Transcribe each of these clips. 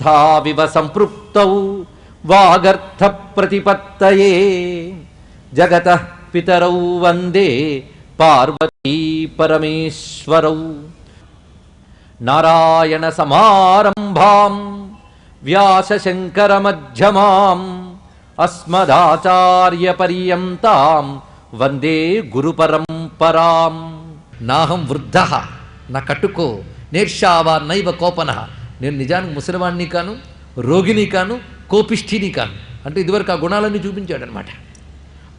గ్రంథావివ సంపృక్తౌ వాగర్థ ప్రతిపత్తయే జగతః పితరౌ వందే పార్వతీ పరమేశ్వరౌ. నారాయణ సమారంభాం వ్యాసశంకర మధ్యమాం అస్మదాచార్య పర్యంతాం వందే గురు పరంపరాం. నాహం వృద్ధ నా కట్టుకో నేర్షావా నైవ కోపన. నేను నిజానికి ముసలివాణ్ణి కాను, రోగిని కాను, కోపిష్ఠిని కాను. అంటే ఇదివరకు ఆ గుణాలన్నీ చూపించాడనమాట.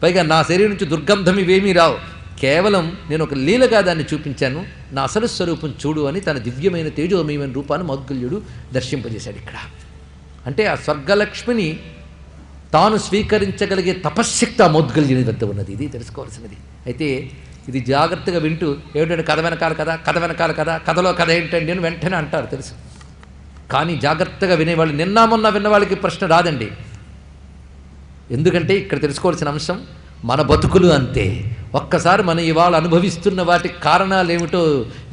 పైగా నా శరీరం నుంచి దుర్గంధం ఇవేమీ రావు, కేవలం నేను ఒక లీలగా దాన్ని చూపించాను, నా అసలు స్వరూపం చూడు అని తన దివ్యమైన తేజోమయమైన రూపాన్ని మౌద్గల్యుడు దర్శింపజేశాడు ఇక్కడ. అంటే ఆ స్వర్గలక్ష్మిని తాను స్వీకరించగలిగే తపశ్శక్తి ఆ మౌద్గల్యుని వద్ద ఉన్నది. ఇది తెలుసుకోవాల్సినది. అయితే ఇది జాగ్రత్తగా వింటూ ఏమిటంటే కథ వెనకాల కదా, కథ వెనకాల కదా, కథలో కథ ఏంటండి అని వెంటనే అంటారు తెలుసు. కానీ జాగ్రత్తగా వినేవాళ్ళు, నిన్న మొన్న విన్నవాళ్ళకి ప్రశ్న రాదండి. ఎందుకంటే ఇక్కడ తెలుసుకోవాల్సిన అంశం మన బతుకులు అంతే. ఒక్కసారి మనం ఇవాళ అనుభవిస్తున్న వాటి కారణాలు ఏమిటో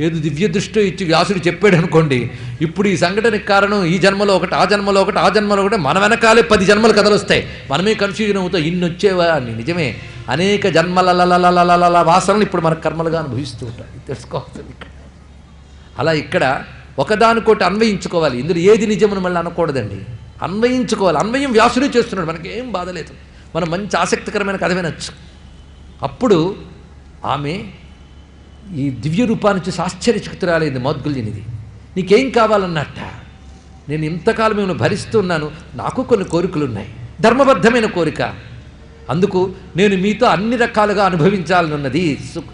ఏదో దివ్య దృష్టి ఇచ్చి వ్యాసుడు చెప్పాడు అనుకోండి, ఇప్పుడు ఈ సంఘటనకి కారణం ఈ జన్మలో ఒకటి, ఆ జన్మలో ఒకటి, ఆ జన్మలో ఒకటి, మన వెనకాలే 10 జన్మల కథలు వస్తాయి. మనమే కన్ఫ్యూజన్ అవుతాం, ఇన్ని వచ్చేవా అని. నిజమే, అనేక జన్మల వాసనలు ఇప్పుడు మన కర్మలుగా అనుభవిస్తూ ఉంటాం. తెలుసుకోవాలి ఇక్కడ. అలా ఇక్కడ ఒకదానికోటి అన్వయించుకోవాలి. ఇందులో ఏది నిజమని మళ్ళీ అనకూడదండి, అన్వయించుకోవాలి. అన్వయం వ్యాసుడే చేస్తున్నాడు, మనకి ఏం బాధ లేదు. మనం మంచి ఆసక్తికరమైన కథ వినొచ్చు. అప్పుడు ఆమె ఈ దివ్య రూపాన్ని చూసి ఆశ్చర్యచకితురాలైంది మౌద్గల్యునిది. నీకేం కావాలన్నట్ట, నేను ఇంతకాలం మేము భరిస్తున్నాను, నాకు కొన్ని కోరికలు ఉన్నాయి, ధర్మబద్ధమైన కోరిక. అందుకు నేను మీతో అన్ని రకాలుగా అనుభవించాలనున్నది,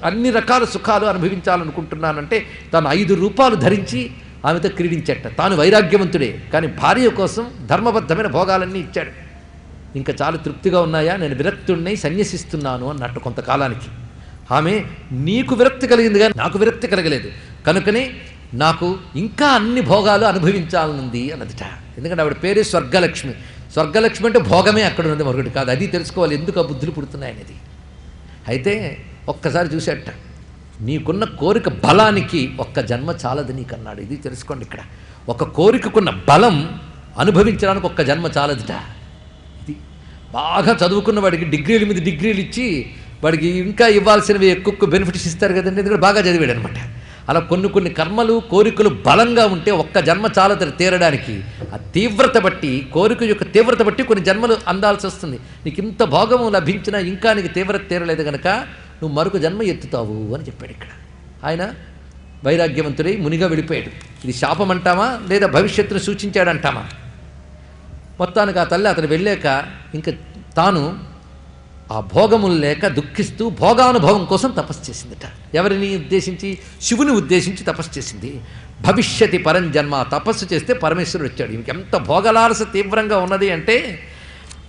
అన్ని రకాల సుఖాలు అనుభవించాలనుకుంటున్నానంటే తాను 5 రూపాలు ధరించి ఆమెతో క్రీడించట. తాను వైరాగ్యవంతుడే, కానీ భార్య కోసం ధర్మబద్ధమైన భోగాలన్నీ ఇచ్చాడు. ఇంకా చాలా తృప్తిగా ఉన్నాయా, నేను విరక్తుడినై సన్యసిస్తున్నాను అన్నట్టు కొంతకాలానికి. ఆమె నీకు విరక్తి కలిగింది కానీ నాకు విరక్తి కలగలేదు, కనుకనే నాకు ఇంకా అన్ని భోగాలు అనుభవించాలనుంది అన్నదిట. ఎందుకంటే ఆవిడ పేరే స్వర్గలక్ష్మి. స్వర్గలక్ష్మి అంటే భోగమే అక్కడ ఉన్నది, మరొకటి కాదు. అది తెలుసుకోవాలి, ఎందుకు ఆ బుద్ధులు పుడుతున్నాయనేది. అయితే ఒక్కసారి చూసేట, నీకున్న కోరిక బలానికి ఒక్క జన్మ చాలదు నీకన్నాడు. ఇది తెలుసుకోండి ఇక్కడ. ఒక కోరికకున్న బలం అనుభవించడానికి ఒక్క జన్మ చాలదుట. ఇది బాగా చదువుకున్న వాడికి డిగ్రీల మీద డిగ్రీలు ఇచ్చి వాడికి ఇంకా ఇవ్వాల్సినవి ఎక్కువ బెనిఫిట్స్ ఇస్తారు కదండి, ఎందుకంటే బాగా చదివాడు అనమాట. అలా కొన్ని కర్మలు కోరికలు బలంగా ఉంటే ఒక్క జన్మ చాలదు తీరడానికి. ఆ తీవ్రత బట్టి, కోరిక యొక్క తీవ్రత బట్టి కొన్ని జన్మలు అందాల్సి వస్తుంది. నీకు ఇంత భోగము లభించినా ఇంకా నీకు తీవ్రత తీరలేదు కనుక నువ్వు మరొక జన్మ ఎత్తుతావు అని చెప్పాడు ఇక్కడ. ఆయన వైరాగ్యవంతుడై మునిగా వెళ్ళిపోయాడు. ఇది శాపం అంటామా లేదా భవిష్యత్తును సూచించాడంటామా? మొత్తానికి ఆ తల్లి అతను వెళ్ళాక ఇంకా తాను ఆ భోగములు లేక దుఃఖిస్తూ భోగానుభవం కోసం తపస్సు చేసిందట. ఎవరిని ఉద్దేశించి? శివుని ఉద్దేశించి తపస్సు చేసింది. భవిష్యతి పరంజన్మ తపస్సు చేస్తే పరమేశ్వరుడు వచ్చాడు. ఇంకెంత భోగలాలస తీవ్రంగా ఉన్నది అంటే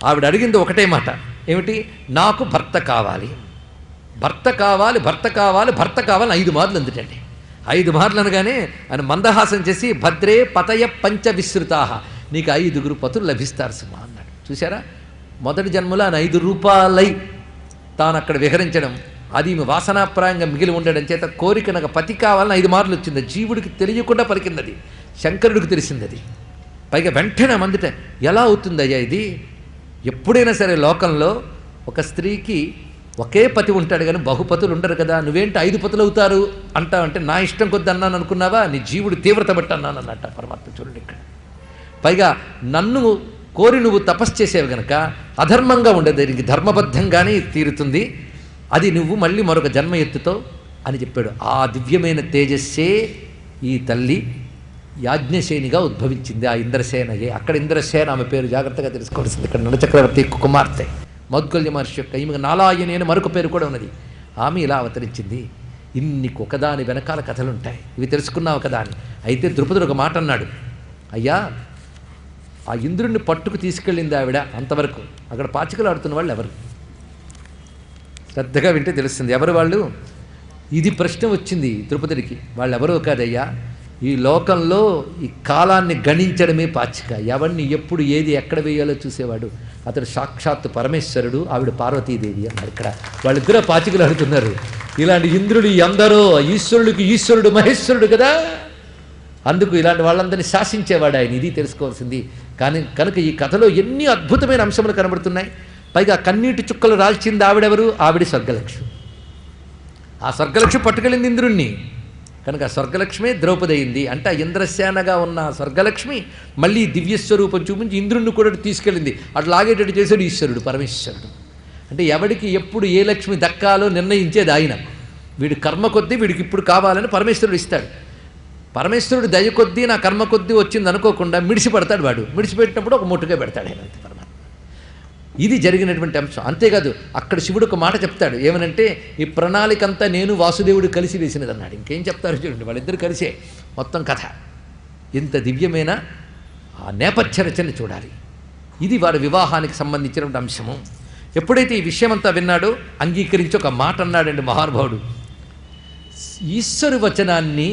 ఆవిడ అడిగింది ఒకటే మాట, ఏమిటి? నాకు భర్త కావాలి, భర్త కావాలి, భర్త కావాలి, భర్త కావాలని 5 మార్లు అందుటండి. 5 మార్లు అనగానే ఆయన మందహాసం చేసి భద్రే పతయ పంచ విశ్రుతాహ, నీకు 5 పతులు లభిస్తారు సుమా అన్నాడు. చూసారా, మొదటి జన్మలో ఆయన 5 రూపాయలై తాను అక్కడ విహరించడం, అది వాసనాప్రాయంగా మిగిలి ఉండడం చేత కోరిక నాకు పతి కావాలని 5 మార్లు వచ్చింది. జీవుడికి తెలియకుండా పలికింది, శంకరుడికి తెలిసింది. పైగా వెంటనే మందిట ఎలా అవుతుందయ్యా ఇది? ఎప్పుడైనా సరే లోకంలో ఒక స్త్రీకి ఒకే పతి ఉంటాడు కానీ బహుపతులు ఉండరు కదా, నువ్వేంటి 5 పతులు అవుతారు అంటావంటే నా ఇష్టం కొద్ది అన్నాను అనుకున్నావా? నీ జీవుడు తీవ్రత బట్టి అన్నాను అన్నట్ట పరమాత్మ. చూడండి ఇక్కడ. పైగా నన్ను కోరి నువ్వు తపస్సు చేసేవి కనుక అధర్మంగా ఉండేది, దీనికి ధర్మబద్ధంగానే తీరుతుంది, అది నువ్వు మళ్ళీ మరొక జన్మ ఎత్తుతో అని చెప్పాడు. ఆ దివ్యమైన తేజస్సే ఈ తల్లి యాజ్ఞసేనిగా ఉద్భవించింది. ఆ ఇంద్రసేనయే. అక్కడ ఇంద్రసేన ఆమె పేరు జాగ్రత్తగా తెలుసుకోవాల్సింది. ఇక్కడ నలచక్రవర్తి కుమార్తె మౌద్గల్య మహర్షి యొక్క ఈమె నాలాయని అని మరొక పేరు కూడా ఉన్నది. ఆమె ఇలా అవతరించింది. ఇన్ని ఒకదాని వెనకాల కథలుంటాయి, ఇవి తెలుసుకున్నావు కదా అని. అయితే ద్రుపదుడు ఒక మాట అన్నాడు, అయ్యా ఆ ఇంద్రుడిని పట్టుకు తీసుకెళ్ళింది ఆవిడ, అంతవరకు అక్కడ పాచికలు ఆడుతున్న వాళ్ళు ఎవరు? శ్రద్ధగా వింటే తెలుస్తుంది ఎవరు వాళ్ళు. ఇది ప్రశ్న వచ్చింది ద్రుపదుడికి. వాళ్ళు ఎవరో కాదయ్యా, ఈ లోకంలో ఈ కాలాన్ని గణించడమే పాచిక, ఎవరిని ఎప్పుడు ఏది ఎక్కడ వేయాలో చూసేవాడు అతడు సాక్షాత్తు పరమేశ్వరుడు, ఆవిడ పార్వతీదేవి అన్నారు. ఇక్కడ వాళ్ళిద్దరూ పాచికలు ఆడుతున్నారు. ఇలాంటి ఇంద్రుడు ఎందరో, ఈశ్వరుడికి ఈశ్వరుడు మహేశ్వరుడు కదా. అందుకు ఇలాంటి వాళ్ళందరినీ శాసించేవాడు ఆయన. ఇది తెలుసుకోవాల్సింది. కానీ కనుక ఈ కథలో ఎన్ని అద్భుతమైన అంశములు కనబడుతున్నాయి. పైగా కన్నీటి చుక్కలు రాల్చింది ఆవిడెవరు? ఆవిడ స్వర్గలక్ష్మి. ఆ స్వర్గలక్ష్మి పట్టుకెళ్ళింది ఇంద్రుణ్ణి. కనుక స్వర్గలక్ష్మే ద్రౌపది అయింది. అంటే ఇంద్రసేనగా ఉన్న స్వర్గలక్ష్మి మళ్ళీ దివ్యస్వరూపం చూపించి ఇంద్రుణ్ణి కూడా తీసుకెళ్ళింది. అట్లా లాగేటట్టు చేశాడు ఈశ్వరుడు, పరమేశ్వరుడు. అంటే ఎవడికి ఎప్పుడు ఏ లక్ష్మి దక్కాలో నిర్ణయించేది ఆయన. వీడి కర్మ కొద్దీ వీడికి ఇప్పుడు కావాలని పరమేశ్వరుడు ఇస్తాడు. పరమేశ్వరుడు దయ కొద్దీ నా కర్మ కొద్దీ వచ్చింది అనుకోకుండా మిడిసిపడతాడు వాడు. మిడిసిపెట్టినప్పుడు ఒక ముట్టుగా పెడతాడు ఆయన అంతే పరమాత్మ. ఇది జరిగినటువంటి అంశం. అంతేకాదు అక్కడ శివుడు ఒక మాట చెప్తాడు. ఏమనంటే ఈ ప్రణాళిక అంతా నేను వాసుదేవుడు కలిసి వేసినది అన్నాడు. ఇంకేం చెప్తారు చూడండి, వాళ్ళిద్దరు కలిసే మొత్తం కథ. ఇంత దివ్యమైన ఆ నేపథ్య రచన చూడాలి. ఇది వారి వివాహానికి సంబంధించినటువంటి అంశము. ఎప్పుడైతే ఈ విషయం అంతా విన్నాడో అంగీకరించి ఒక మాట అన్నాడండి మహానుభావుడు. ఈశ్వరు వచనాన్ని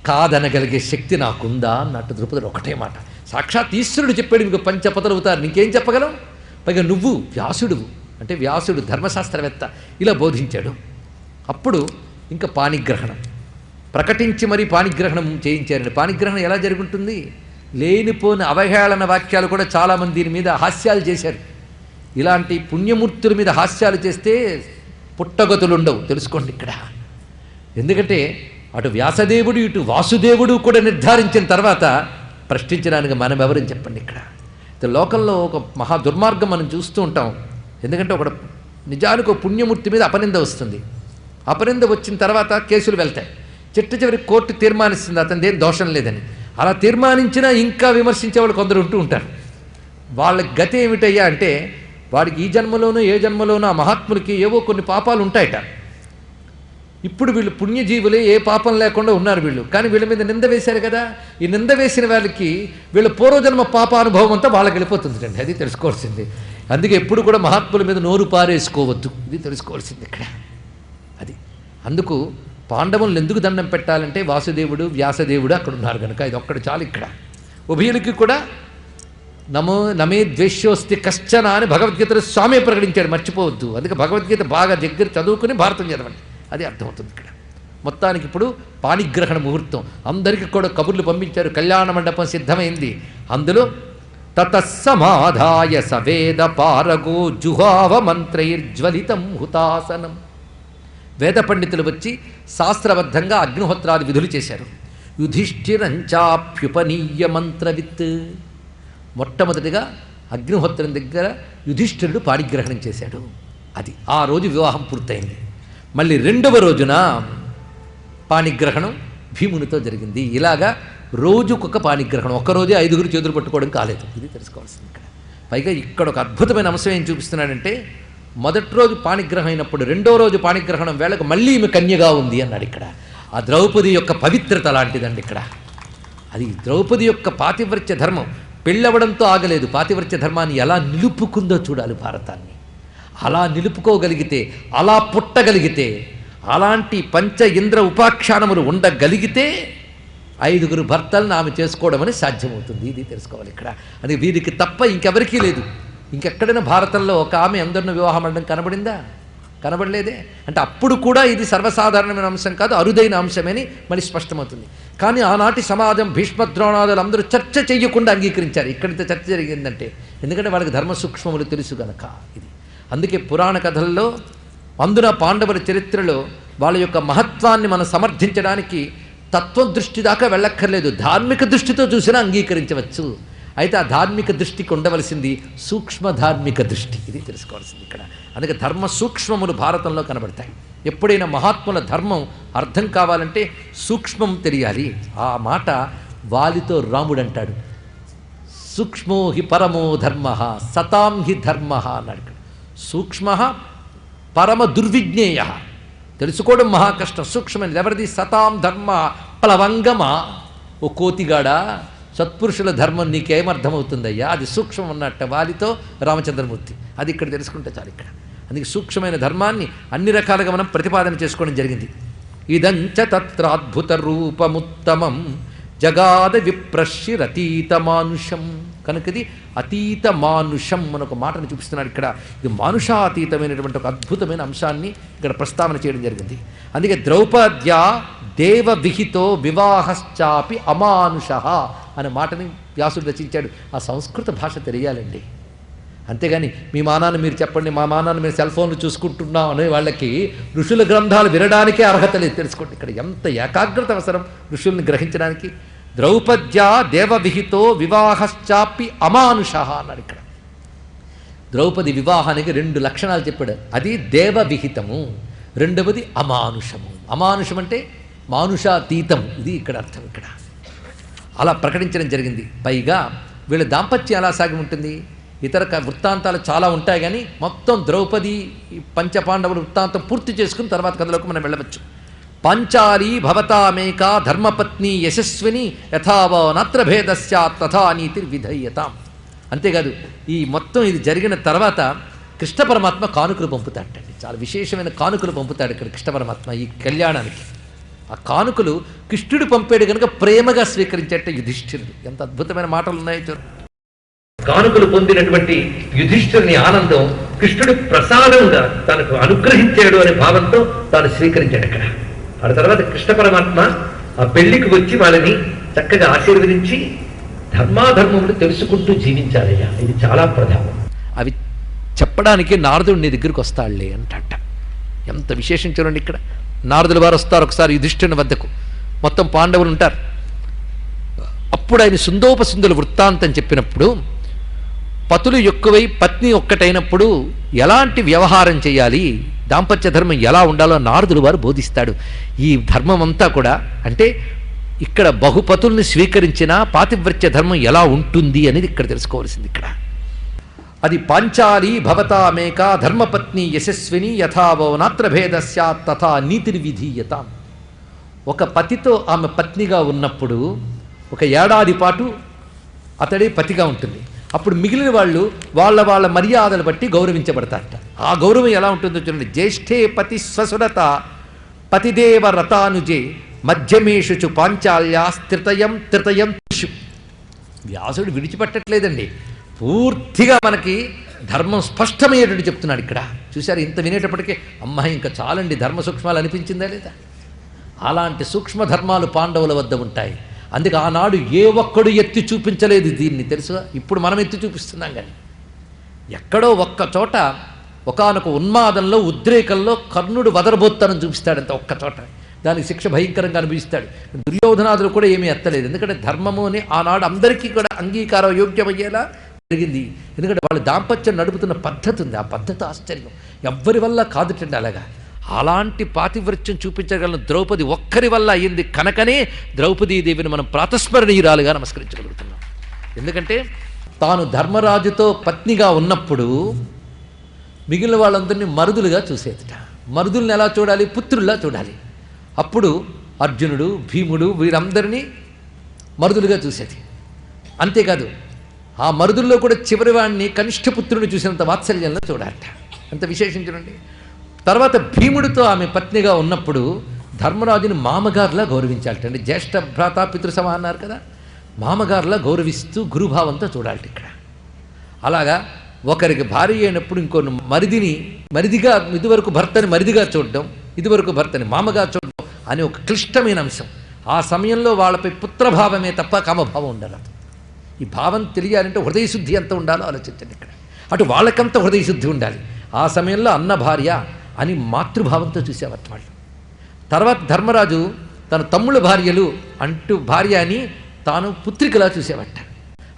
కాదనగలిగే శక్తి నాకుందా అన్నట్టు ద్రౌపదుడు ఒకటే మాట. సాక్షాత్ ఈశ్వరుడు చెప్పాడు మీకు పంచపతలవుతారు, నీకేం చెప్పగలం? పైగా నువ్వు వ్యాసుడువు, అంటే వ్యాసుడు ధర్మశాస్త్రవేత్త ఇలా బోధించాడు. అప్పుడు ఇంకా పాణిగ్రహణం ప్రకటించి మరీ పాణిగ్రహణం చేయించారండి. పాణిగ్రహణం ఎలా జరుగుతుంది? లేనిపోని అవహేళన వాక్యాలు కూడా చాలామంది దీని మీద హాస్యాలు చేశారు. ఇలాంటి పుణ్యమూర్తుల మీద హాస్యాలు చేస్తే పుట్టగతులుండవు, తెలుసుకోండి ఇక్కడ. ఎందుకంటే అటు వ్యాసదేవుడు ఇటు వాసుదేవుడు కూడా నిర్ధారించిన తర్వాత ప్రశ్నించడానికి మనం ఎవరని చెప్పండి. ఇక్కడ లోకంలో ఒక మహా దుర్మార్గం మనం చూస్తూ ఉంటాం. ఎందుకంటే ఒక నిజానికి ఒక పుణ్యమూర్తి మీద అపనింద వస్తుంది. అపనింద వచ్చిన తర్వాత కేసులు వెళ్తాయి. చివరికి కోర్టు తీర్మానిస్తుంది అతనిది ఏం దోషం లేదని. అలా తీర్మానించినా ఇంకా విమర్శించే వాళ్ళు కొందరు ఉంటూ ఉంటారు. వాళ్ళ గతి ఏమిటయ్యా అంటే వాడికి ఈ జన్మలోనూ ఏ జన్మలోనూ ఆ మహాత్ములకి ఏవో కొన్ని పాపాలు ఉంటాయట. ఇప్పుడు వీళ్ళు పుణ్యజీవులే, ఏ పాపం లేకుండా ఉన్నారు వీళ్ళు. కానీ వీళ్ళ మీద నింద వేశారు కదా, ఈ నింద వేసిన వాళ్ళకి వీళ్ళ పూర్వజన్మ పాపానుభవం అంతా వాళ్ళకి వెళ్ళిపోతుంది అండి. అది తెలుసుకోవాల్సింది. అందుకే ఎప్పుడు కూడా మహాత్ముల మీద నోరు పారేసుకోవద్దు, ఇది తెలుసుకోవాల్సింది ఇక్కడ. అది అందుకు పాండవులను ఎందుకు దండం పెట్టాలంటే వాసుదేవుడు వ్యాసదేవుడు అక్కడ ఉన్నారు కనుక ఇది ఒక్కడు చాలు. ఇక్కడ ఉభయులకి కూడా నమే ద్వేష్యోస్తి కశ్చన అని భగవద్గీతలో స్వామి ప్రకటించాడు, మర్చిపోవద్దు. అందుకే భగవద్గీత బాగా దగ్గర చదువుకుని భారతం చదవండి, అది అర్థమవుతుంది ఇక్కడ. మొత్తానికి ఇప్పుడు పాణిగ్రహణ ముహూర్తం. అందరికీ కూడా కబుర్లు పంపించారు. కళ్యాణ మండపం సిద్ధమైంది. అందులో తతస్సమాధాయ సవేద పారగో జుహావ మంత్రైర్జ్వలితం హుతాసనం. వేద పండితులు వచ్చి శాస్త్రబద్ధంగా అగ్నిహోత్రాది విధులు చేశారు. యుధిష్ఠిరంచాప్యుపనీయ మంత్రవిత్. మొట్టమొదటిగా అగ్నిహోత్రం దగ్గర యుధిష్ఠిరుడు పాణిగ్రహణం చేశాడు. అది ఆ రోజు వివాహం పూర్తయింది. మళ్ళీ రెండవ రోజున పాణిగ్రహణం భీమునితో జరిగింది. ఇలాగా రోజుకొక పాణిగ్రహణం. ఒక్కరోజే 5 చేతులు పట్టుకోవడం కాలేదు, ఇది తెలుసుకోవాల్సింది ఇక్కడ. పైగా ఇక్కడ ఒక అద్భుతమైన అంశం ఏం చూపిస్తున్నాడంటే మొదటి రోజు పాణిగ్రహం అయినప్పుడు రెండో రోజు పాణిగ్రహణం వేళకు మళ్ళీ ఈమె కన్యగా ఉంది అన్నాడు. ఇక్కడ ఆ ద్రౌపది యొక్క పవిత్రత లాంటిదండి ఇక్కడ. అది ద్రౌపది యొక్క పాతివ్రత్య ధర్మం. పెళ్ళవడంతో ఆగలేదు. పాతివ్రత్య ధర్మాన్ని ఎలా నిలుపుకుందో చూడాలి భారతాన్ని. అలా నిలుపుకోగలిగితే, అలా పుట్టగలిగితే, అలాంటి పంచ ఇంద్ర ఉపాఖ్యానములు ఉండగలిగితే 5 భర్తలను ఆమె చేసుకోవడం అని సాధ్యమవుతుంది. ఇది తెలుసుకోవాలి ఇక్కడ. అది వీరికి తప్ప ఇంకెవరికీ లేదు. ఇంకెక్కడైనా భారతంలో ఒక ఆమె అందరిని వివాహం అనడం కనబడిందా? కనబడలేదే. అంటే అప్పుడు కూడా ఇది సర్వసాధారణమైన అంశం కాదు, అరుదైన అంశమని మళ్ళీ స్పష్టమవుతుంది. కానీ ఆనాటి సమాజం భీష్మద్రోణాదులు అందరూ చర్చ చెయ్యకుండా అంగీకరించారు. ఇక్కడితో చర్చ జరిగిందంటే ఎందుకంటే వాళ్ళకి ధర్మ సూక్ష్మములు తెలుసు గనక. ఇది అందుకే పురాణ కథల్లో అందున పాండవుల చరిత్రలో వాళ్ళ యొక్క మహత్వాన్ని మనం సమర్థించడానికి తత్వదృష్టి దాకా వెళ్ళక్కర్లేదు, ధార్మిక దృష్టితో చూసినా అంగీకరించవచ్చు. అయితే ఆ ధార్మిక దృష్టికి ఉండవలసింది సూక్ష్మ ధార్మిక దృష్టి, ఇది తెలుసుకోవాల్సింది ఇక్కడ. అందుకే ధర్మ సూక్ష్మములు భారతంలో కనబడతాయి. ఎప్పుడైనా మహాత్ముల ధర్మం అర్థం కావాలంటే సూక్ష్మం తెలియాలి. ఆ మాట వాలితో రాముడు అంటాడు, సూక్ష్మో హి పరమో ధర్మ సతాం హి ధర్మ అన్నాడు. సూక్ష్మ పరమ దుర్విజ్ఞేయ, తెలుసుకోవడం మహా కష్టం. సూక్ష్మమైనది ఎవరిది? సతాం ధర్మ ప్లవంగమా. ఓ కోతిగాడా, సత్పురుషుల ధర్మం నీకేమర్థమవుతుందయ్యా? అది సూక్ష్మం అన్నట్ట వాలితో రామచంద్రమూర్తి. అది ఇక్కడ తెలుసుకుంటే చాలు ఇక్కడ. అందుకే సూక్ష్మమైన ధర్మాన్ని అన్ని రకాలుగా మనం ప్రతిపాదన చేసుకోవడం జరిగింది. ఇదంచ తత్రాద్భుత రూపముత్తమం జగాద విప్రశ్చిరతీత మానుషం. కనుక ఇది అతీత మానుషం అని ఒక మాటను చూపిస్తున్నాడు ఇక్కడ. ఇది మానుషాతీతమైనటువంటి ఒక అద్భుతమైన అంశాన్ని ఇక్కడ ప్రస్తావన చేయడం జరిగింది. అందుకే ద్రౌపద్యా దేవ విహితో వివాహశ్చాపి అమానుష అనే మాటని వ్యాసుడు రచించాడు. ఆ సంస్కృత భాష తెలియాలండి. అంతేగాని మీ మానాన్ని మీరు చెప్పండి, మా మానాన్ని మీరు సెల్ ఫోన్లు చూసుకుంటున్నాం అనే వాళ్ళకి ఋషుల గ్రంథాలు వినడానికే అర్హత లేదు. తెలుసుకోండి ఇక్కడ ఎంత ఏకాగ్రత అవసరం ఋషుల్ని గ్రహించడానికి. ద్రౌపద్యా దేవవిహితో వివాహశ్చాపి అమానుష అన్నాడు ఇక్కడ. ద్రౌపది వివాహానికి 2 లక్షణాలు చెప్పాడు. అది దేవవిహితము, రెండవది అమానుషము. అమానుషం అంటే మానుషాతీతం, ఇది ఇక్కడ అర్థం. ఇక్కడ అలా ప్రకటించడం జరిగింది. పైగా వీళ్ళ దాంపత్యం ఎలా సాగి ఉంటుంది? ఇతర వృత్తాంతాలు చాలా ఉంటాయి, కానీ మొత్తం ద్రౌపది పంచపాండవుల వృత్తాంతం పూర్తి చేసుకుని తర్వాత కథలోకి మనం వెళ్ళవచ్చు. పాంచాలి భవతామేక ధర్మపత్ని యశస్విని యథావో నత్ర భేదస్యాత్ తథా నీతిర్విధయ్యతాం. అంతేకాదు ఈ మొత్తం ఇది జరిగిన తర్వాత కృష్ణ పరమాత్మ కానుకలు పంపుతాడటండి. చాలా విశేషమైన కానుకలు పంపుతాడు ఇక్కడ కృష్ణ పరమాత్మ ఈ కళ్యాణానికి. ఆ కానుకలు కృష్ణుడు పంపాడు కనుక ప్రేమగా స్వీకరించేట యుధిష్ఠిరుడు. ఎంత అద్భుతమైన మాటలు ఉన్నాయో చూడండి. కానుకలు పొందినటువంటి యుధిష్ఠిరుని ఆనందం కృష్ణుడు ప్రసాదంగా తనకు అనుగ్రహించాడు అనే భావంతో తాను స్వీకరించాడు అక్కడ. ఆ తర్వాత కృష్ణ పరమాత్మ ఆ పెళ్లికి వచ్చి వాళ్ళని చక్కగా ఆశీర్వదించి ధర్మాధర్మములు తెలుసుకుంటూ జీవించాలయ్యా, ఇది చాలా ప్రధానం. అవి చెప్పడానికి నారదుడు నీ దగ్గరికి వస్తాడులే అంటట. ఎంత విశేషం చూడండి ఇక్కడ. నారదుల వారు వస్తారు ఒకసారి యుధిష్ఠిరుని వద్దకు, మొత్తం పాండవులు ఉంటారు. అప్పుడు ఆయన సుందోపసుందుల వృత్తాంతం చెప్పినప్పుడు పతులు ఎక్కువై పత్ని ఒక్కటైనప్పుడు ఎలాంటి వ్యవహారం చేయాలి, దాంపత్య ధర్మం ఎలా ఉండాలో నారదులు వారు బోధిస్తాడు. ఈ ధర్మం అంతా కూడా అంటే ఇక్కడ బహుపతుల్ని స్వీకరించిన పాతివ్రత్య ధర్మం ఎలా ఉంటుంది అనేది ఇక్కడ తెలుసుకోవాల్సింది. ఇక్కడ అది పాంచాలి భవతామేక ధర్మపత్ని యశస్విని యథావో నాత్ర భేద స్యాత్ తథా నీతిర్విధీయతాం. ఒక పతితో ఆమె పత్నిగా ఉన్నప్పుడు 1 ఏడాది పాటు అతడే పతిగా ఉంటుంది. అప్పుడు మిగిలిన వాళ్ళు వాళ్ళ మర్యాదలు బట్టి గౌరవించబడతారట. ఆ గౌరవం ఎలా ఉంటుందో చూడండి. జ్యేష్ఠే పతి స్వసురత పతిదేవ రతానుజే మధ్యమేషు పాంచాల్యా త్రితయం త్రిషు. వ్యాసుడు విడిచిపెట్టట్లేదండి, పూర్తిగా మనకి ధర్మం స్పష్టమయ్యేటట్టు చెప్తున్నాడు ఇక్కడ. చూశారు, ఇంత వినేటప్పటికీ అమ్మాయి ఇంకా చాలండి ధర్మ సూక్ష్మాలు అనిపించిందా లేదా? అలాంటి సూక్ష్మ ధర్మాలు పాండవుల వద్ద ఉంటాయి. అందుకే ఆనాడు ఏ ఒక్కడు ఎత్తి చూపించలేదు దీన్ని, తెలుసుగా. ఇప్పుడు మనం ఎత్తి చూపిస్తున్నాం, కానీ ఎక్కడో ఒక్క చోట ఒకానొక ఉన్మాదంలో ఉద్రేకంలో కర్ణుడు వదరబోత్తానని చూపిస్తాడంత ఒక్క చోట. దానికి శిక్ష భయంకరంగా అనిపిస్తాడు. దుర్యోధనాదులు కూడా ఏమీ ఎత్తలేదు, ఎందుకంటే ధర్మము అని ఆనాడు అందరికీ కూడా అంగీకారం యోగ్యమయ్యేలా జరిగింది. ఎందుకంటే వాళ్ళు దాంపత్యం నడుపుతున్న పద్ధతి ఉంది, ఆ పద్ధతి ఆశ్చర్యం, ఎవ్వరి వల్ల కాదుటండి. అలాగా అలాంటి పాతివ్రత్యం చూపించగలను ద్రౌపది ఒక్కరి వల్ల అయ్యింది కనుకనే ద్రౌపదీదేవిని మనం ప్రాతస్మరణీయురాలుగా నమస్కరించగలుగుతున్నాం. ఎందుకంటే తాను ధర్మరాజుతో పత్నిగా ఉన్నప్పుడు మిగిలిన వాళ్ళందరినీ మరుదులుగా చూసేదిట. మరుదుల్ని ఎలా చూడాలి? పుత్రుల్లా చూడాలి. అప్పుడు అర్జునుడు, భీముడు వీరందరినీ మరుదులుగా చూసేది. అంతేకాదు ఆ మరుదుల్లో కూడా చివరి వాడిని కనిష్ఠ పుత్రుని చూసినంత వాత్సల్యంలో చూడాలట. అంత విశేషం చూడండి. తర్వాత భీముడితో ఆమె పత్నిగా ఉన్నప్పుడు ధర్మరాజుని మామగారులా గౌరవించాలటండి. జ్యేష్ఠ భ్రాత పితృసమ అన్నారు కదా, మామగారులా గౌరవిస్తూ గురుభావంతో చూడాలట ఇక్కడ. అలాగా ఒకరికి భార్య అయినప్పుడు ఇంకో మరిదిగా ఇదివరకు భర్తని మరిదిగా చూడడం, ఇదివరకు భర్తని మామగా చూడడం అని ఒక క్లిష్టమైన అంశం. ఆ సమయంలో వాళ్ళపై పుత్రభావమే తప్ప కామభావం ఉండాలి. ఈ భావం తెలియాలంటే హృదయశుద్ధి ఎంత ఉండాలో ఆలోచించండి ఇక్కడ. అటు వాళ్ళకంత హృదయశుద్ధి ఉండాలి. ఆ సమయంలో అన్న భార్య అని మాతృభావంతో చూసేవారు వాళ్ళు. తర్వాత ధర్మరాజు తన తమ్ముళ్ళ భార్యలు అంటూ భార్య అని తాను పుత్రికలా చూసేవాట.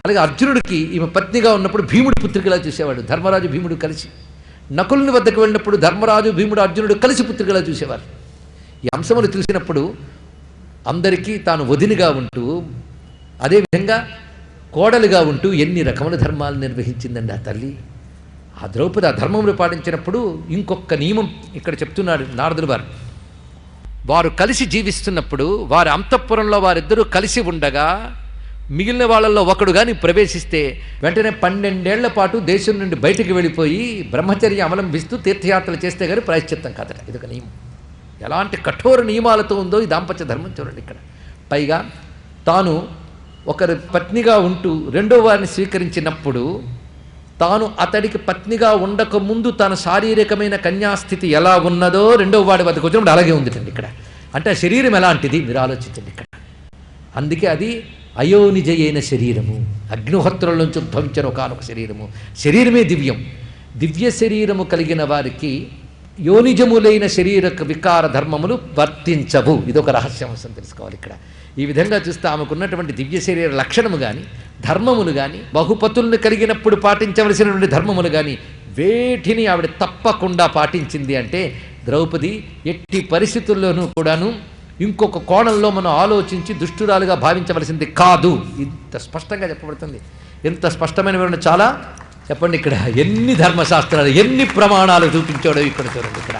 అలాగే అర్జునుడికి ఈమె పత్నిగా ఉన్నప్పుడు భీముడు పుత్రికలా చూసేవాడు. ధర్మరాజు భీముడు కలిసి నకులుని వద్దకు వెళ్ళినప్పుడు ధర్మరాజు భీముడు అర్జునుడు కలిసి పుత్రికలా చూసేవారు. ఈ అంశములు చూసినప్పుడు అందరికీ తాను వదినిగా ఉంటూ అదేవిధంగా కోడలుగా ఉంటూ ఎన్ని రకముల ధర్మాలు నిర్వహించిందండి ఆ తల్లి. ఆ ద్రౌపది ఆ ధర్మములు పాటించినప్పుడు ఇంకొక నియమం ఇక్కడ చెప్తున్నాడు నారదులు వారు. వారు కలిసి జీవిస్తున్నప్పుడు వారి అంతఃపురంలో వారిద్దరూ కలిసి ఉండగా మిగిలిన వాళ్ళల్లో ఒకడు కానీ ప్రవేశిస్తే వెంటనే 12 ఏళ్ల పాటు దేశం నుండి బయటికి వెళ్ళిపోయి బ్రహ్మచర్య అవలంబిస్తూ తీర్థయాత్రలు చేస్తే కానీ ప్రాయశ్చిత్తం కాదట. ఇదొక నియమం. ఎలాంటి కఠోర నియమాలతో ఉందో ఈ దాంపత్య ధర్మం చూడండి ఇక్కడ. పైగా తాను ఒకరి పత్నిగా ఉంటూ రెండో వారిని స్వీకరించినప్పుడు తాను అతడికి పత్నిగా ఉండకముందు తన శారీరకమైన కన్యాస్థితి ఎలా ఉన్నదో రెండో వాడి వద్దకు వచ్చినప్పుడు అలాగే ఉందిటండి ఇక్కడ. అంటే ఆ శరీరం ఎలాంటిది మీరు ఆలోచించండి ఇక్కడ. అందుకే అది అయోనిజయైన శరీరము, అగ్నిహోత్రుల నుంచి ఉద్భవించిన ఒకనొక శరీరము. శరీరమే దివ్యం. దివ్య శరీరము కలిగిన వారికి యోనిజములైన శరీరక వికార ధర్మములు వర్తించవు. ఇదొక రహస్యాంశం తెలుసుకోవాలి ఇక్కడ. ఈ విధంగా చూస్తే ఆమెకున్నటువంటి దివ్య శరీర లక్షణము కానీ ధర్మములు కానీ బహుపతులను కలిగినప్పుడు పాటించవలసినటువంటి ధర్మములు కానీ వేటిని ఆవిడ తప్పకుండా పాటించింది అంటే ద్రౌపది ఎట్టి పరిస్థితుల్లోనూ కూడాను ఇంకొక కోణంలో మనం ఆలోచించి దుష్టురాలుగా భావించవలసింది కాదు. ఇంత స్పష్టంగా చెప్పబడుతుంది. ఎంత స్పష్టమైన వివరణ చాలా చెప్పండి. ఇక్కడ ఎన్ని ధర్మశాస్త్రాలు ఎన్ని ప్రమాణాలు చూపించాడో ఇక్కడ చూడండి. ఇక్కడ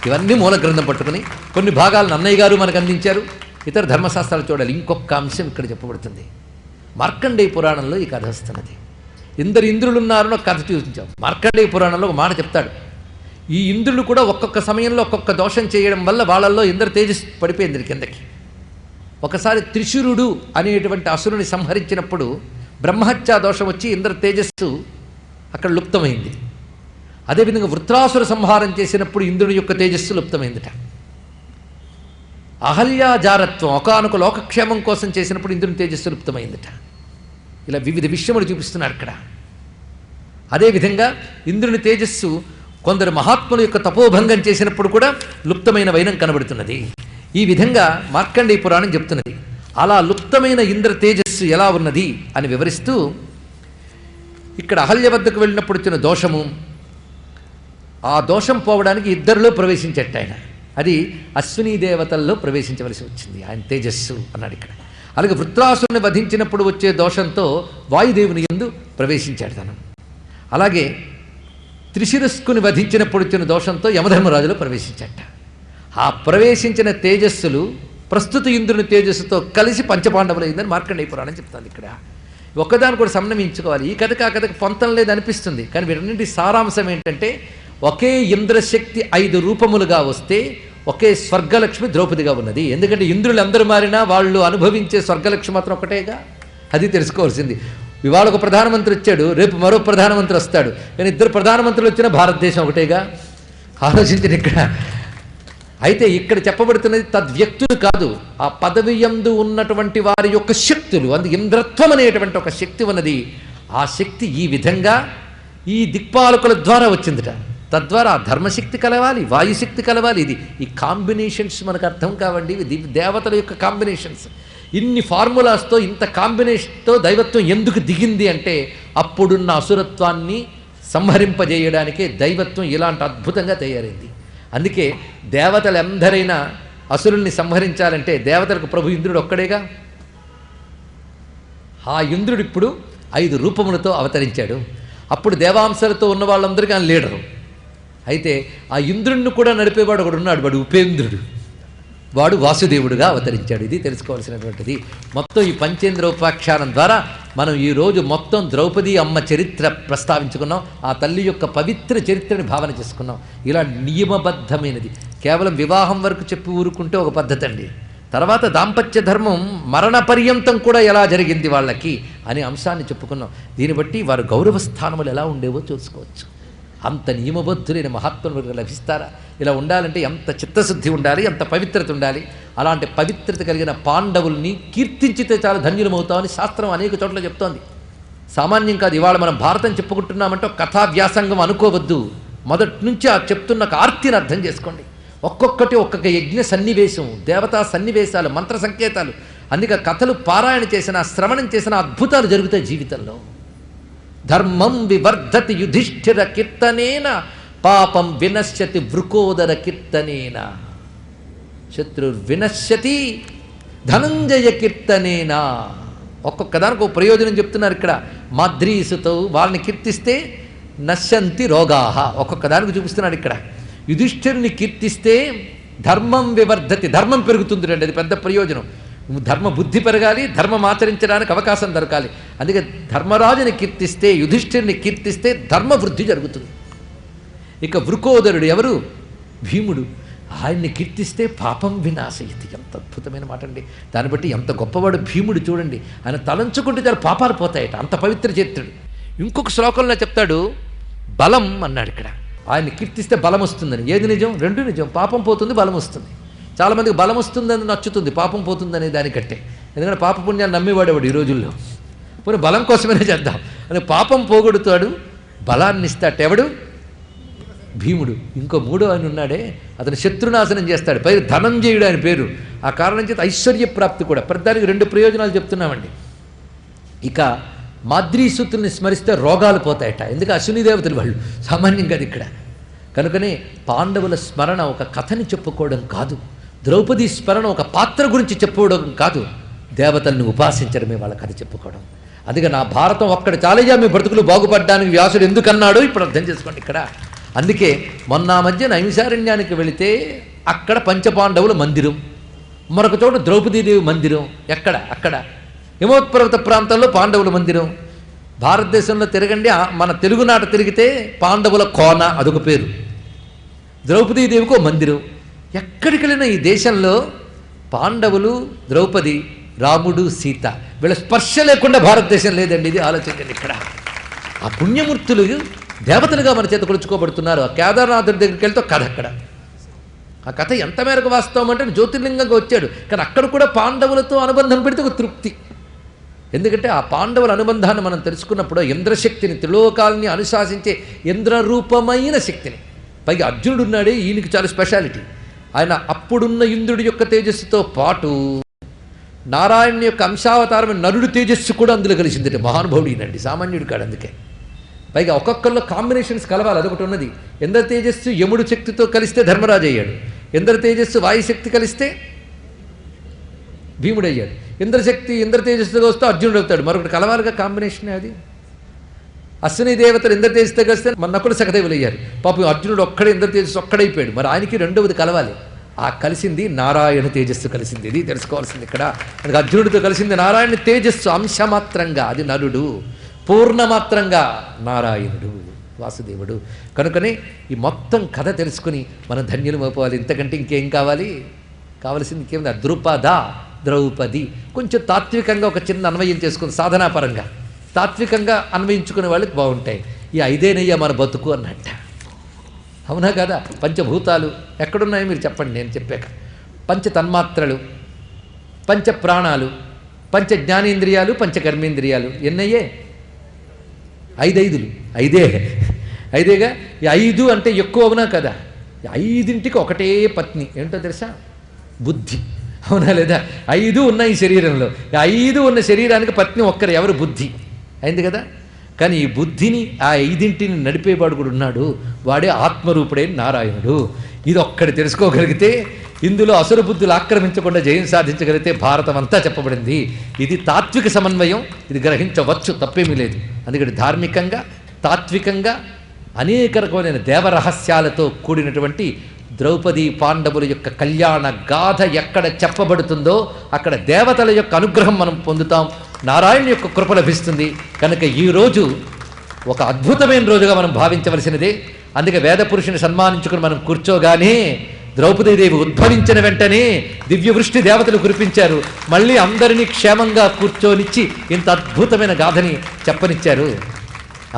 ఇవన్నీ మూల గ్రంథం పట్టుకుని కొన్ని భాగాలను అన్నయ్య గారు మనకు అందించారు. ఇతర ధర్మశాస్త్రాలు చూడాలి. ఇంకొక అంశం ఇక్కడ చెప్పబడుతుంది. మార్కండేయ పురాణంలో ఈ కథ వస్తున్నది. ఇంద్రులు ఉన్నారని ఒక కథ చూపించాం. మార్కండేయ పురాణంలో ఒక మాట చెప్తాడు. ఈ ఇంద్రులు కూడా ఒక్కొక్క సమయంలో ఒక్కొక్క దోషం చేయడం వల్ల వాళ్ళల్లో ఇంద్ర తేజస్సు పడిపోయింది కిందకి. ఒకసారి త్రిశూరుడు అనేటువంటి అసురుని సంహరించినప్పుడు బ్రహ్మహత్యా దోషం వచ్చి ఇంద్ర తేజస్సు అక్కడ లుప్తమైంది. అదేవిధంగా వృత్రాసుర సంహారం చేసినప్పుడు ఇంద్రుని యొక్క తేజస్సు లుప్తమైందిట. అహల్యాజారత్వం ఒకానొక లోకక్షేమం కోసం చేసినప్పుడు ఇంద్రుని తేజస్సు లుప్తమైందిట. ఇలా వివిధ విషయములు చూపిస్తున్నారు ఇక్కడ. అదేవిధంగా ఇంద్రుని తేజస్సు కొందరు మహాత్ముల యొక్క తపోభంగం చేసినప్పుడు కూడా లుప్తమైన వైనం కనబడుతున్నది. ఈ విధంగా మార్కండేయ పురాణం చెప్తున్నది. అలా లుప్తమైన ఇంద్ర తేజస్సు ఎలా ఉన్నది అని వివరిస్తూ ఇక్కడ అహల్య వద్దకు వెళ్ళినప్పుడు వచ్చిన దోషము, ఆ దోషం పోవడానికి ఇద్దరిలో ప్రవేశించట ఆయన. అది అశ్వినీ దేవతల్లో ప్రవేశించవలసి వచ్చింది ఆయన తేజస్సు అన్నాడు ఇక్కడ. అలాగే వృత్రాసురుని వధించినప్పుడు వచ్చే దోషంతో వాయుదేవుని యందు ప్రవేశించాడు తను. అలాగే త్రిశిరస్కుని వధించినప్పుడు వచ్చిన దోషంతో యమధర్మరాజులో ప్రవేశించట. ఆ ప్రవేశించిన తేజస్సులు ప్రస్తుత ఇంద్రుని తేజస్సుతో కలిసి పంచపాండవులు అయిందని మార్కండేయ పురాణం చెప్తాను. ఇక్కడ ఒక్కదాన్ని కూడా సమన్వయించుకోవాలి. ఈ కథకి ఆ కథకి పొంతం లేదనిపిస్తుంది, కానీ వీటన్నింటి సారాంశం ఏంటంటే ఒకే ఇంద్రశక్తి 5 రూపములుగా వస్తే ఒకే స్వర్గలక్ష్మి ద్రౌపదిగా ఉన్నది. ఎందుకంటే ఇంద్రులు అందరూ మారినా వాళ్ళు అనుభవించే స్వర్గలక్ష్మి మాత్రం ఒకటేగా. అది తెలుసుకోవాల్సింది. ఇవాళ ఒక ప్రధానమంత్రి వచ్చాడు, రేపు మరో ప్రధానమంత్రి వస్తాడు, కానీ ఇద్దరు ప్రధానమంత్రులు వచ్చినా భారతదేశం ఒకటేగా. ఆలోచించండి ఇక్కడ. అయితే ఇక్కడ చెప్పబడుతున్నది తద్వ్యక్తులు కాదు, ఆ పదవి యందు ఉన్నటువంటి వారి యొక్క శక్తులు. అందుకు ఇంద్రత్వం అనేటువంటి ఒక శక్తి ఉన్నది. ఆ శక్తి ఈ విధంగా ఈ దిక్పాలకుల ద్వారా వచ్చిందిట. తద్వారా ధర్మశక్తి కలవాలి, వాయుశక్తి కలవాలి. ఈ కాంబినేషన్స్ మనకు అర్థం కావండి. ఇవి దేవతల యొక్క కాంబినేషన్స్. ఇన్ని ఫార్ములాస్తో ఇంత కాంబినేషన్తో దైవత్వం ఎందుకు దిగింది అంటే అప్పుడున్న అసురత్వాన్ని సంహరింపజేయడానికే దైవత్వం ఇలాంటి అద్భుతంగా తయారైంది. అందుకే దేవతలు ఎందరైనా అసురుల్ని సంహరించాలంటే దేవతలకు ప్రభు ఇంద్రుడు ఒక్కడేగా. ఆ ఇంద్రుడు ఇప్పుడు 5 రూపములతో అవతరించాడు. అప్పుడు దేవాంశాలతో ఉన్న వాళ్ళందరికీ ఆయన లీడరు. అయితే ఆ ఇంద్రుడిని కూడా నడిపేవాడు ఒకడు ఉన్నాడు, వాడు ఉపేంద్రుడు. వాడు వాసుదేవుడుగా అవతరించాడు. ఇది తెలుసుకోవాల్సినటువంటిది. మొత్తం ఈ పంచేంద్ర ఉపాఖ్యానం ద్వారా మనం ఈరోజు మొత్తం ద్రౌపది అమ్మ చరిత్ర ప్రస్తావించుకున్నాం. ఆ తల్లి యొక్క పవిత్ర చరిత్రని భావన చేసుకున్నాం. ఇలా నియమబద్ధమైనది. కేవలం వివాహం వరకు చెప్పి ఊరుకుంటే ఒక పద్ధతి అండి. తర్వాత దాంపత్య ధర్మం మరణ పర్యంతం కూడా ఎలా జరిగింది వాళ్ళకి అనే అంశాన్ని చెప్పుకున్నాం. దీన్ని బట్టి వారు గౌరవ స్థానములు ఎలా ఉండేవో చూసుకోవచ్చు. అంత నియమబద్ధులైన మహాత్ములు లభిస్తారా? ఇలా ఉండాలంటే ఎంత చిత్తశుద్ధి ఉండాలి, ఎంత పవిత్రత ఉండాలి. అలాంటి పవిత్రత కలిగిన పాండవుల్ని కీర్తించితే చాలా ధన్యులమవుతామని శాస్త్రం అనేక చోట్ల చెప్తోంది. సామాన్యం కాదు. ఇవాళ మనం భారతం చెప్పుకుంటున్నామంటే కథా వ్యాసంగం అనుకోవద్దు. మొదటి నుంచి ఆ చెప్తున్న ఆర్తిని అర్థం చేసుకోండి. ఒక్కొక్కటి ఒక్కొక్క యజ్ఞ సన్నివేశం, దేవతా సన్నివేశాలు, మంత్ర సంకేతాలు. అందుకే కథలు పారాయణ చేసిన, శ్రవణం చేసిన అద్భుతాలు జరుగుతాయి జీవితంలో. ధర్మం వివర్ధతి యుధిష్ఠిర కీర్తనేన పాపం వినశ్యతి వృకోదర కీర్తనేన శత్రుర్వినశ్యతి ధనంజయ కీర్తనేన. ఒక్కొక్క దానికి ఒక ప్రయోజనం చెప్తున్నారు ఇక్కడ. మాద్రీసుతో వాళ్ళని కీర్తిస్తే నశ్యంతి రోగాహ, ఒక్కొక్క దానికి చూపిస్తున్నాడు ఇక్కడ. యుధిష్ఠిరుని కీర్తిస్తే ధర్మం వివర్ధతి, ధర్మం పెరుగుతుంది రండి. అది పెద్ద ప్రయోజనం. ధర్మ బుద్ధి పెరగాలి, ధర్మం ఆచరించడానికి అవకాశం దొరకాలి. అందుకే ధర్మరాజుని కీర్తిస్తే, యుధిష్ఠిరుని కీర్తిస్తే ధర్మ వృద్ధి జరుగుతుంది. ఇక వృకోదరుడు ఎవరు? భీముడు. ఆయన్ని కీర్తిస్తే పాపం వినాశయతి. ఎంత అద్భుతం! అద్భుతమైన మాట అండి. దాన్ని బట్టి ఎంత గొప్పవాడు భీముడు చూడండి. ఆయన తలంచుకుంటే చాలా పాపాలు పోతాయట, అంత పవిత్ర చరిత్రుడు. ఇంకొక శ్లోకంలో చెప్తాడు బలం అన్నాడు ఇక్కడ. ఆయన్ని కీర్తిస్తే బలం వస్తుందని. ఏది నిజం? రెండు నిజం. పాపం పోతుంది, బలం వస్తుంది. చాలామందికి బలం వస్తుందని నచ్చుతుంది, పాపం పోతుందనే దానికంటే. ఎందుకంటే పాపపుణ్యాలు నమ్మేవాడేవాడు ఈ రోజుల్లో. పోనీ బలం కోసమైనా చేద్దాం అని పాపం పోగొడుతాడు, బలాన్ని ఇస్తాడు. ఎవడు? భీముడు. ఇంకో మూడో ఆయన ఉన్నాడే, అతను శత్రునాశనం చేస్తాడు. పైరు ధనంజయుడు ఆయన పేరు. ఆ కారణం చేత ఐశ్వర్య ప్రాప్తి కూడా. ప్రతిదానికి రెండు ప్రయోజనాలు చెప్తున్నామండి. ఇక మాద్రీసూతుల్ని స్మరిస్తే రోగాలు పోతాయట. ఎందుకు? అశ్విని దేవతలు వాళ్ళు, సామాన్యం కాదు ఇక్కడ. కనుకనే పాండవుల స్మరణ ఒక కథని చెప్పుకోవడం కాదు, ద్రౌపది స్మరణ ఒక పాత్ర గురించి చెప్పుకోవడం కాదు, దేవతల్ని ఉపాసించడమే వాళ్ళ కథ చెప్పుకోవడం. అందుకే నా భారతం ఒక్కడి చాలయ్యా మీ బ్రతుకులు బాగుపడడానికి వ్యాసుడు ఎందుకన్నాడో ఇప్పుడు అర్థం చేసుకోండి ఇక్కడ. అందుకే మొన్న మధ్య నైమిషారణ్యానికి వెళితే అక్కడ పంచపాండవుల మందిరం, మరొక చోట ద్రౌపదీదేవి మందిరం. ఎక్కడ? అక్కడ హిమోత్పర్వత ప్రాంతంలో పాండవుల మందిరం. భారతదేశంలో తిరగండి, మన తెలుగునాట తిరిగితే పాండవుల కోన అదొక పేరు, ద్రౌపదీదేవికి మందిరం. ఎక్కడికి వెళ్ళినా ఈ దేశంలో పాండవులు, ద్రౌపది, రాముడు, సీత వీళ్ళ స్పర్శ లేకుండా భారతదేశం లేదండి. ఇది ఆలోచించండి ఇక్కడ. ఆ పుణ్యమూర్తులు దేవతలుగా మన చేత కొలుచుకోబడుతున్నారు. ఆ కేదార్నాథుడి దగ్గరికి వెళ్తే కథ అక్కడ. ఆ కథ ఎంత మేరకు వాస్తవం అంటే జ్యోతిర్లింగంగా వచ్చాడు, కానీ అక్కడ కూడా పాండవులతో అనుబంధం పెడితే ఒక తృప్తి. ఎందుకంటే ఆ పాండవుల అనుబంధాన్ని మనం తెలుసుకున్నప్పుడు ఇంద్రశక్తిని, త్రిలోకాలని అనుశాసించే ఇంద్రరూపమైన శక్తిని, పైగా అర్జునుడు ఉన్నాడే, ఈయనకి చాలా స్పెషాలిటీ. ఆయన అప్పుడున్న ఇంద్రుడి యొక్క తేజస్సుతో పాటు నారాయణ యొక్క అంశావతారమైన నరుడు తేజస్సు కూడా అందులో కలిసింది. మహానుభావుడు ఈయనండి, సామాన్యుడు కాడు. అందుకే పైగా ఒక్కొక్కరిలో కాంబినేషన్స్ కలవాలి, అదొకటి ఉన్నది. ఇంద్ర తేజస్సు యముడు శక్తితో కలిస్తే ధర్మరాజు అయ్యాడు, ఇంద్ర తేజస్సు వాయుశక్తి కలిస్తే భీముడు అయ్యాడు, ఇంద్రశక్తి ఇంద్ర తేజస్సుగా వస్తే అర్జునుడు అవుతాడు. మరొకటి కలవాలిగా కాంబినేషన్ అది. అశ్విని దేవతలు ఇంద్ర తేజస్సుతో కలిస్తే మన నకులు సహదేవులు అయ్యారు. పాపం అర్జునుడు ఒక్కడే ఇంద్ర తేజస్సు ఒక్కడైపోయాడు. మరి ఆయనకి రెండవది కలవాలి. ఆ కలిసింది నారాయణ తేజస్సు కలిసింది. ఇది తెలుసుకోవాల్సింది ఇక్కడ. అందుకే అర్జునుడితో కలిసింది నారాయణ తేజస్సు అంశమాత్రంగా, అది నరుడు. పూర్ణమాత్రంగా నారాయణుడు, వాసుదేవుడు. కనుకనే ఈ మొత్తం కథ తెలుసుకుని మనం ధన్యులు అయిపోవాలి. ఇంతకంటే ఇంకేం కావాలి? కావలసింది ఇంకేముంది? ద్రుపద, ద్రౌపది. కొంచెం తాత్వికంగా ఒక చిన్న అన్వయం చేసుకుని సాధనాపరంగా తాత్వికంగా అన్వయించుకునే వాళ్ళకి బాగుంటాయి. ఈ ఐదేనయ్యా మన బతుకు అన్నట్ట. అవునా కదా? పంచభూతాలు ఎక్కడున్నాయో మీరు చెప్పండి నేను చెప్పాక. పంచ తన్మాత్రలు, పంచ ప్రాణాలు, పంచ జ్ఞానేంద్రియాలు, పంచ కర్మేంద్రియాలు. ఎన్నయ్యే? ఐదేగా. ఈ 5 అంటే ఎక్కువ అవునా కదా? 5ంటికి ఒకటే పత్ని. ఏంటో తెలుసా? బుద్ధి. అవునా లేదా? 5 ఉన్నాయి ఈ శరీరంలో. 5 ఉన్న శరీరానికి పత్ని ఒక్కరు, ఎవరు? బుద్ధి. అయింది కదా? కానీ ఈ బుద్ధిని, ఆ 5ంటిని నడిపేవాడు కూడా ఉన్నాడు. వాడే ఆత్మరూపుడైన నారాయణుడు. ఇది ఒక్కటి తెలుసుకోగలిగితే, ఇందులో అసుర బుద్ధులు ఆక్రమించకుండా జయం సాధించగలిగితే భారతం అంతా చెప్పబడింది. ఇది తాత్విక సమన్వయం, ఇది గ్రహించవచ్చు, తప్పేమీ లేదు. అందుకని ధార్మికంగా, తాత్వికంగా అనేక రకమైన దేవరహస్యాలతో కూడినటువంటి ద్రౌపది పాండవుల యొక్క కళ్యాణ గాథ ఎక్కడ చెప్పబడుతుందో అక్కడ దేవతల యొక్క అనుగ్రహం మనం పొందుతాం, నారాయణ యొక్క కృప లభిస్తుంది. కనుక ఈరోజు ఒక అద్భుతమైన రోజుగా మనం భావించవలసినదే. అందుకే వేద పురుషుని సన్మానించుకుని మనం కూర్చోగానే ద్రౌపదీదేవి ఉద్భవించిన వెంటనే దివ్యవృష్టి దేవతలు కురిపించారు. మళ్ళీ అందరినీ క్షేమంగా కూర్చోనిచ్చి ఇంత అద్భుతమైన గాథని చెప్పనిచ్చారు.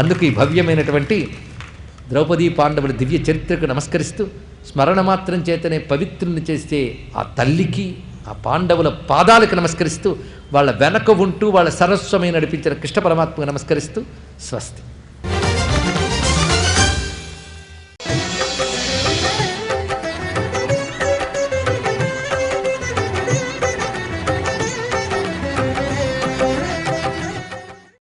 అందుకు ఈ భవ్యమైనటువంటి ద్రౌపదీ పాండవుల దివ్య చరిత్రకు నమస్కరిస్తూ, స్మరణ మాత్రం చేతనే పవిత్రుల్ని చేస్తే ఆ తల్లికి, ఆ పాండవుల పాదాలకు నమస్కరిస్తూ, వాళ్ళ వెనక ఉంటూ వాళ్ళ సరస్వమైన నడిపించిన కృష్ణ పరమాత్మకు నమస్కరిస్తూ స్వస్తి.